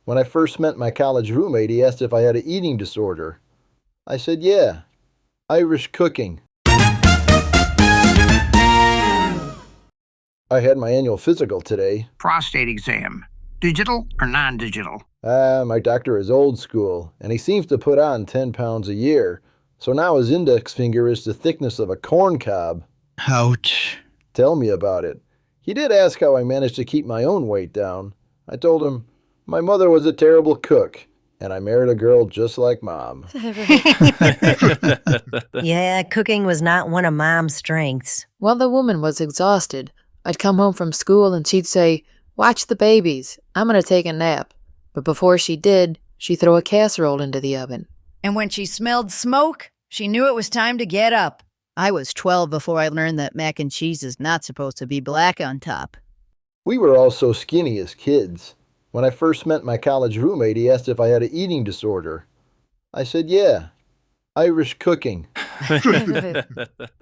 When I first met my college roommate, he asked if I had an eating disorder. I said, yeah, Irish cooking. I had my annual physical today. Prostate exam. Digital or non-digital? My doctor is old school, and he seems to put on 10 pounds a year. So now his index finger is the thickness of a corn cob. Ouch. Tell me about it. He did ask how I managed to keep my own weight down. I told him, my mother was a terrible cook, and I married a girl just like Mom. Yeah, cooking was not one of Mom's strengths. Well, the woman was exhausted. I'd come home from school and she'd say, "Watch the babies. I'm going to take a nap." But before she did, she'd throw a casserole into the oven. And when she smelled smoke, she knew it was time to get up. I was 12 before I learned that mac and cheese is not supposed to be black on top. We were all so skinny as kids. When I first met my college roommate, he asked if I had an eating disorder. I said, yeah, Irish cooking.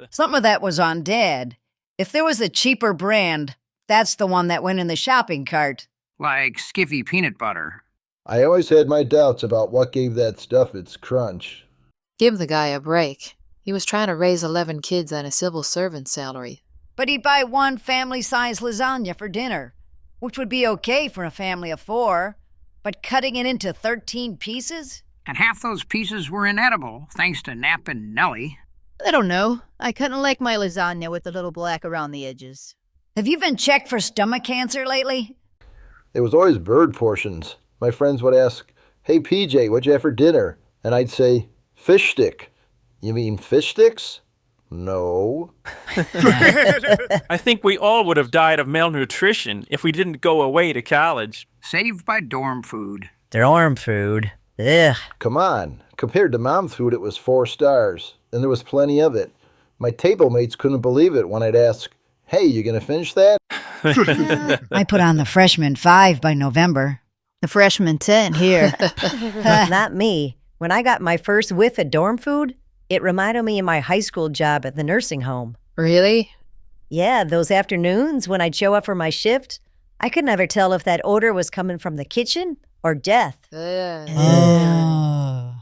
Some of that was on Dad. If there was a cheaper brand, that's the one that went in the shopping cart. Like Skiffy peanut butter. I always had my doubts about what gave that stuff its crunch. Give the guy a break. He was trying to raise 11 kids on a civil servant's salary. But he'd buy one family-size lasagna for dinner, which would be okay for a family of 4. But cutting it into 13 pieces? And half those pieces were inedible, thanks to Nap and Nellie. I don't know. I couldn't like my lasagna with a little black around the edges. Have you been checked for stomach cancer lately? It was always bird portions. My friends would ask, hey, PJ, what'd you have for dinner? And I'd say, fish stick. You mean fish sticks? No. I think we all would have died of malnutrition if we didn't go away to college. Saved by dorm food. Dorm food. Ugh. Come on. Compared to mom food, it was 4 stars, and there was plenty of it. My table mates couldn't believe it when I'd ask, hey, you gonna finish that? I put on the freshman 5 by November. The freshman 10 here. Not me. When I got my first whiff of dorm food, it reminded me of my high school job at the nursing home. Really? Yeah, those afternoons when I'd show up for my shift, I could never tell if that odor was coming from the kitchen or death. Ugh. Oh.